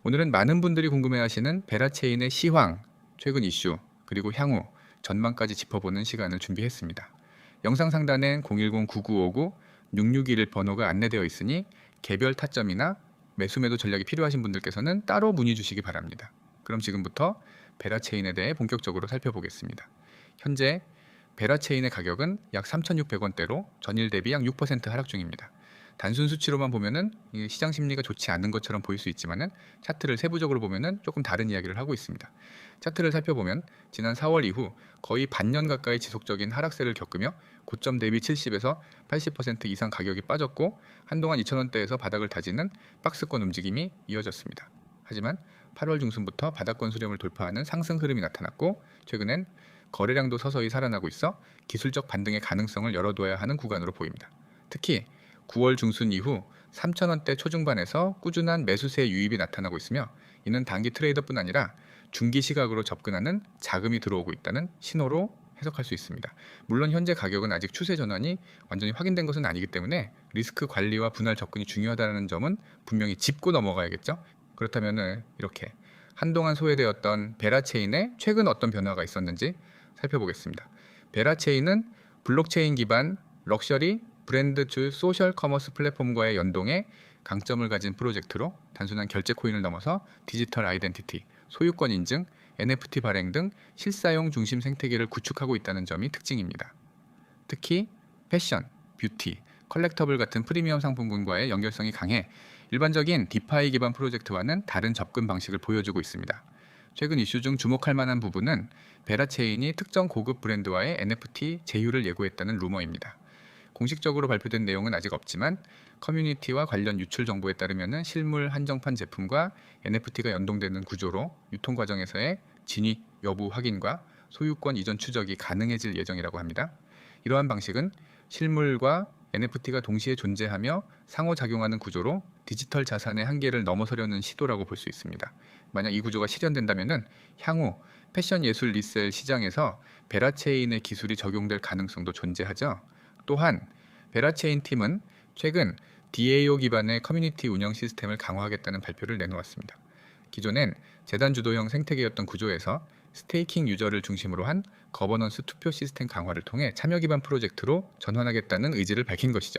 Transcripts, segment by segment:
오늘은 많은 분들이 궁금해하시는 베라체인의 시황, 최근 이슈, 그리고 향후, 전망까지 짚어보는 시간을 준비했습니다. 영상 상단엔 010-9959-6621 번호가 안내되어 있으니 개별 타점이나 매수 매도 전략이 필요하신 분들께서는 따로 문의 주시기 바랍니다. 그럼 지금부터 베라체인에 대해 본격적으로 살펴보겠습니다. 현재 베라체인의 가격은 약 3,600원대로 전일 대비 약 6% 하락 중입니다. 단순 수치로만 보면은 시장 심리가 좋지 않은 것처럼 보일 수 있지만은 차트를 세부적으로 보면은 조금 다른 이야기를 하고 있습니다. 차트를 살펴보면 지난 4월 이후 거의 반년 가까이 지속적인 하락세를 겪으며 고점 대비 70에서 80% 이상 가격이 빠졌고 한동안 2,000원대에서 바닥을 다지는 박스권 움직임이 이어졌습니다. 하지만 8월 중순부터 바닥권 수렴을 돌파하는 상승 흐름이 나타났고 최근엔 거래량도 서서히 살아나고 있어 기술적 반등의 가능성을 열어둬야 하는 구간으로 보입니다. 특히 9월 중순 이후 3,000원대 초중반에서 꾸준한 매수세 유입이 나타나고 있으며 이는 단기 트레이더뿐 아니라 중기 시각으로 접근하는 자금이 들어오고 있다는 신호로 해석할 수 있습니다. 물론 현재 가격은 아직 추세 전환이 완전히 확인된 것은 아니기 때문에 리스크 관리와 분할 접근이 중요하다는 점은 분명히 짚고 넘어가야겠죠. 그렇다면 이렇게 한동안 소외되었던 베라체인에 최근 어떤 변화가 있었는지 살펴보겠습니다. 베라체인은 블록체인 기반 럭셔리 브랜드 주 소셜 커머스 플랫폼과의 연동에 강점을 가진 프로젝트로 단순한 결제 코인을 넘어서 디지털 아이덴티티, 소유권 인증, NFT 발행 등 실사용 중심 생태계를 구축하고 있다는 점이 특징입니다. 특히 패션, 뷰티, 컬렉터블 같은 프리미엄 상품군과의 연결성이 강해 일반적인 디파이 기반 프로젝트와는 다른 접근 방식을 보여주고 있습니다. 최근 이슈 중 주목할 만한 부분은 베라체인이 특정 고급 브랜드와의 NFT 제휴를 예고했다는 루머입니다. 공식적으로 발표된 내용은 아직 없지만 커뮤니티와 관련 유출 정보에 따르면 실물 한정판 제품과 NFT가 연동되는 구조로 유통 과정에서의 진위 여부 확인과 소유권 이전 추적이 가능해질 예정이라고 합니다. 이러한 방식은 실물과 NFT가 동시에 존재하며 상호작용하는 구조로 디지털 자산의 한계를 넘어서려는 시도라고 볼 수 있습니다. 만약 이 구조가 실현된다면 향후 패션 예술 리셀 시장에서 베라체인의 기술이 적용될 가능성도 존재하죠. 또한 베라체인 팀은 최근 DAO 기반의 커뮤니티 운영 시스템을 강화하겠다는 발표를 내놓았습니다. 기존엔 재단 주도형 생태계였던 구조에서 스테이킹 유저를 중심으로 한 거버넌스 투표 시스템 강화를 통해 참여 기반 프로젝트로 전환하겠다는 의지를 밝힌 것이죠.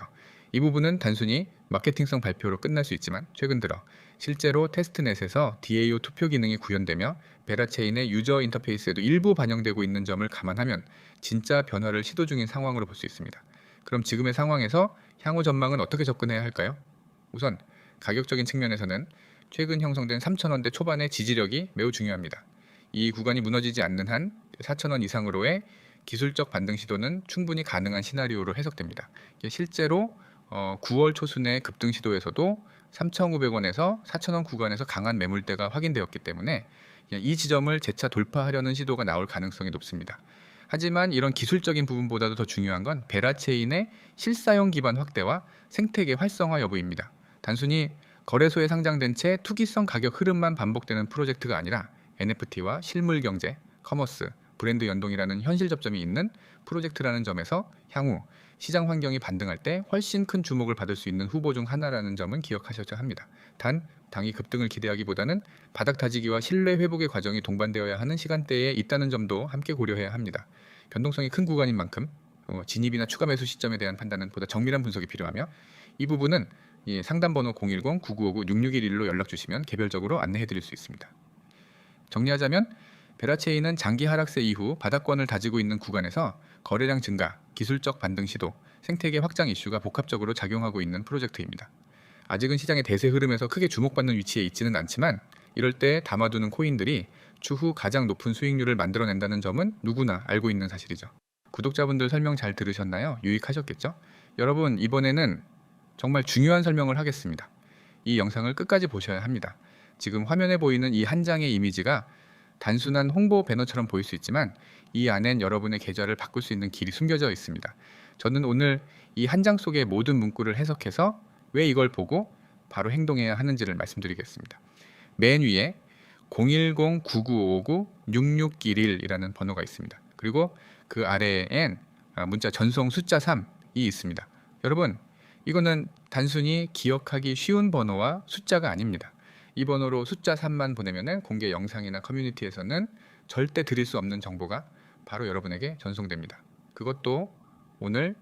이 부분은 단순히 마케팅성 발표로 끝날 수 있지만 최근 들어 실제로 테스트넷에서 DAO 투표 기능이 구현되며 베라체인의 유저 인터페이스에도 일부 반영되고 있는 점을 감안하면 진짜 변화를 시도 중인 상황으로 볼 수 있습니다. 그럼 지금의 상황에서 향후 전망은 어떻게 접근해야 할까요? 우선 가격적인 측면에서는 최근 형성된 3,000원대 초반의 지지력이 매우 중요합니다. 이 구간이 무너지지 않는 한 4,000원 이상으로의 기술적 반등 시도는 충분히 가능한 시나리오로 해석됩니다. 실제로 9월 초순의 급등 시도에서도 3,900원에서 4,000원 구간에서 강한 매물대가 확인되었기 때문에 이 지점을 재차 돌파하려는 시도가 나올 가능성이 높습니다. 하지만 이런 기술적인 부분보다도 더 중요한 건 베라체인의 실사용 기반 확대와 생태계 활성화 여부입니다. 단순히 거래소에 상장된 채 투기성 가격 흐름만 반복되는 프로젝트가 아니라 NFT와 실물 경제, 커머스, 브랜드 연동이라는 현실 접점이 있는 프로젝트라는 점에서 향후 시장 환경이 반등할 때 훨씬 큰 주목을 받을 수 있는 후보 중 하나라는 점은 기억하셔야 합니다. 단 당이 급등을 기대하기보다는 바닥 다지기와 신뢰 회복의 과정이 동반되어야 하는 시간대에 있다는 점도 함께 고려해야 합니다. 변동성이 큰 구간인 만큼 진입이나 추가 매수 시점에 대한 판단은 보다 정밀한 분석이 필요하며 이 부분은 상담번호 010-9959-6611로 연락 주시면 개별적으로 안내해 드릴 수 있습니다. 정리하자면 베라체인은 장기 하락세 이후 바닥권을 다지고 있는 구간에서 거래량 증가, 기술적 반등 시도, 생태계 확장 이슈가 복합적으로 작용하고 있는 프로젝트입니다. 아직은 시장의 대세 흐름에서 크게 주목받는 위치에 있지는 않지만 이럴 때 담아두는 코인들이 추후 가장 높은 수익률을 만들어낸다는 점은 누구나 알고 있는 사실이죠. 구독자분들 설명 잘 들으셨나요? 유익하셨겠죠? 여러분 이번에는 정말 중요한 설명을 하겠습니다. 이 영상을 끝까지 보셔야 합니다. 지금 화면에 보이는 이 한 장의 이미지가 단순한 홍보 배너처럼 보일 수 있지만 이 안엔 여러분의 계좌를 바꿀 수 있는 길이 숨겨져 있습니다. 저는 오늘 이 한 장 속의 모든 문구를 해석해서 왜 이걸 보고 바로 행동해야 하는지를 말씀드리겠습니다. 맨 위에 010-9959-6611이라는 번호가 있습니다. 그리고 그 아래엔 문자 전송 숫자 3이 있습니다. 여러분 이거는 단순히 기억하기 쉬운 번호와 숫자가 아닙니다. 이 번호로 숫자 3만 보내면은 공개 영상이나 커뮤니티에서는 절대 드릴 수 없는 정보가 바로 여러분에게 전송됩니다. 그것도 오늘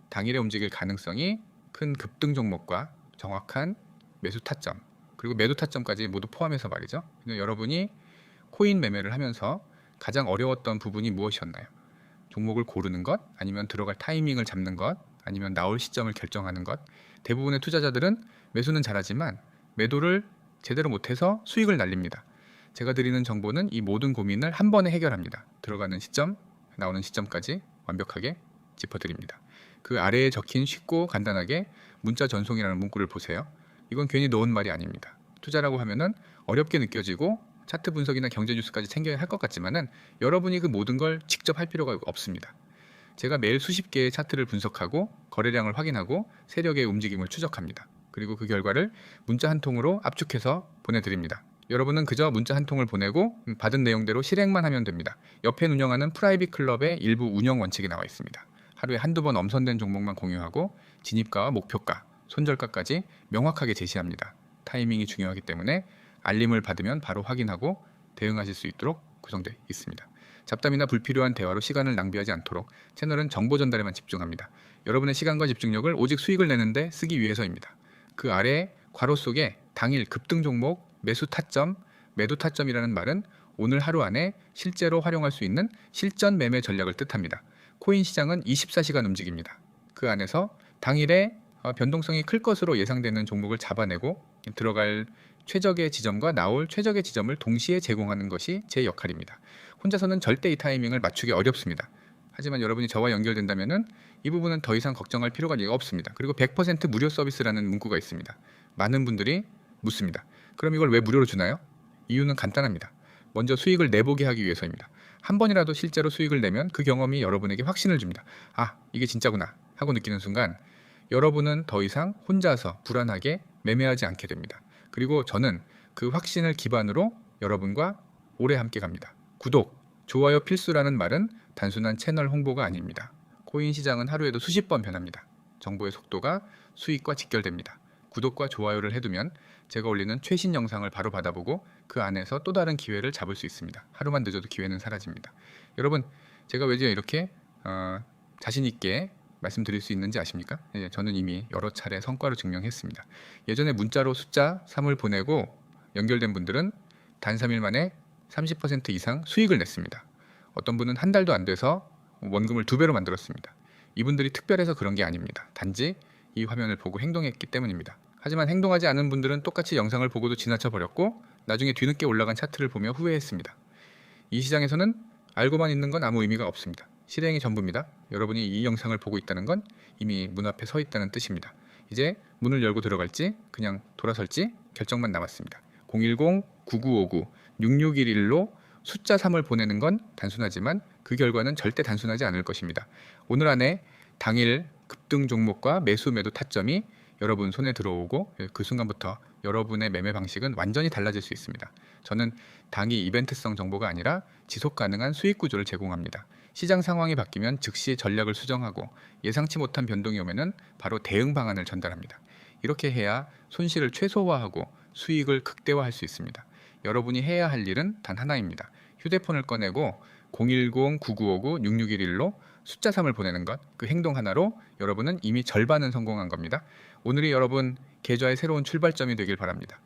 당일에 움직일 가능성이 큰 급등 종목과 정확한 매수 타점 그리고 매도 타점까지 모두 포함해서 말이죠. 여러분이 코인 매매를 하면서 가장 어려웠던 부분이 무엇이었나요? 종목을 고르는 것, 아니면 들어갈 타이밍을 잡는 것, 아니면 나올 시점을 결정하는 것. 대부분의 투자자들은 매수는 잘하지만 매도를 제대로 못해서 수익을 날립니다. 제가 드리는 정보는 이 모든 고민을 한 번에 해결합니다. 들어가는 시점, 나오는 시점까지 완벽하게 짚어드립니다. 그 아래에 적힌 쉽고 간단하게 문자 전송이라는 문구를 보세요. 이건 괜히 넣은 말이 아닙니다. 투자라고 하면은 어렵게 느껴지고 차트 분석이나 경제 뉴스까지 챙겨야 할 것 같지만은 여러분이 그 모든 걸 직접 할 필요가 없습니다. 제가 매일 수십 개의 차트를 분석하고 거래량을 확인하고 세력의 움직임을 추적합니다. 그리고 그 결과를 문자 한 통으로 압축해서 보내드립니다. 여러분은 그저 문자 한 통을 보내고 받은 내용대로 실행만 하면 됩니다. 옆에 운영하는 프라이빗 클럽의 일부 운영 원칙이 나와 있습니다. 하루에 한두 번 엄선된 종목만 공유하고 진입가와 목표가, 손절가까지 명확하게 제시합니다. 타이밍이 중요하기 때문에 알림을 받으면 바로 확인하고 대응하실 수 있도록 구성되어 있습니다. 잡담이나 불필요한 대화로 시간을 낭비하지 않도록 채널은 정보 전달에만 집중합니다. 여러분의 시간과 집중력을 오직 수익을 내는데 쓰기 위해서입니다. 그 아래 괄호 속에 당일 급등 종목, 매수 타점, 매도 타점이라는 말은 오늘 하루 안에 실제로 활용할 수 있는 실전 매매 전략을 뜻합니다. 코인 시장은 24시간 움직입니다. 그 안에서 당일에 변동성이 클 것으로 예상되는 종목을 잡아내고 들어갈 최적의 지점과 나올 최적의 지점을 동시에 제공하는 것이 제 역할입니다. 혼자서는 절대 이 타이밍을 맞추기 어렵습니다. 하지만 여러분이 저와 연결된다면 이 부분은 더 이상 걱정할 필요가 없습니다. 그리고 100% 무료 서비스라는 문구가 있습니다. 많은 분들이 묻습니다. 그럼 이걸 왜 무료로 주나요? 이유는 간단합니다. 먼저 수익을 내보게 하기 위해서입니다. 한 번이라도 실제로 수익을 내면 그 경험이 여러분에게 확신을 줍니다. 아, 이게 진짜구나 하고 느끼는 순간 여러분은 더 이상 혼자서 불안하게 매매하지 않게 됩니다. 그리고 저는 그 확신을 기반으로 여러분과 오래 함께 갑니다. 구독, 좋아요 필수라는 말은 단순한 채널 홍보가 아닙니다. 코인 시장은 하루에도 수십 번 변합니다. 정보의 속도가 수익과 직결됩니다. 구독과 좋아요를 해두면 제가 올리는 최신 영상을 바로 받아보고 그 안에서 또 다른 기회를 잡을 수 있습니다. 하루만 늦어도 기회는 사라집니다. 여러분, 제가 왜 이렇게 자신 있게 말씀드릴 수 있는지 아십니까? 저는 이미 여러 차례 성과로 증명했습니다. 예전에 문자로 숫자 3을 보내고 연결된 분들은 단 3일 만에 30% 이상 수익을 냈습니다. 어떤 분은 한 달도 안 돼서 원금을 2배로 만들었습니다. 이분들이 특별해서 그런 게 아닙니다. 단지 이 화면을 보고 행동했기 때문입니다. 하지만 행동하지 않은 분들은 똑같이 영상을 보고도 지나쳐 버렸고 나중에 뒤늦게 올라간 차트를 보며 후회했습니다. 이 시장에서는 알고만 있는 건 아무 의미가 없습니다. 실행이 전부입니다. 여러분이 이 영상을 보고 있다는 건 이미 문 앞에 서 있다는 뜻입니다. 이제 문을 열고 들어갈지 그냥 돌아설지 결정만 남았습니다. 010-9959-6611로 숫자 3을 보내는 건 단순하지만 그 결과는 절대 단순하지 않을 것입니다. 오늘 안에 당일 급등 종목과 매수 매도 타점이 여러분 손에 들어오고 그 순간부터 여러분의 매매 방식은 완전히 달라질 수 있습니다. 저는 단기 이벤트성 정보가 아니라 지속 가능한 수익 구조를 제공합니다. 시장 상황이 바뀌면 즉시 전략을 수정하고 예상치 못한 변동이 오면은 바로 대응 방안을 전달합니다. 이렇게 해야 손실을 최소화하고 수익을 극대화할 수 있습니다. 여러분이 해야 할 일은 단 하나입니다. 휴대폰을 꺼내고 010-9959-6611로 숫자 3을 보내는 것, 그 행동 하나로 여러분은 이미 절반은 성공한 겁니다. 오늘이 여러분 계좌의 새로운 출발점이 되길 바랍니다.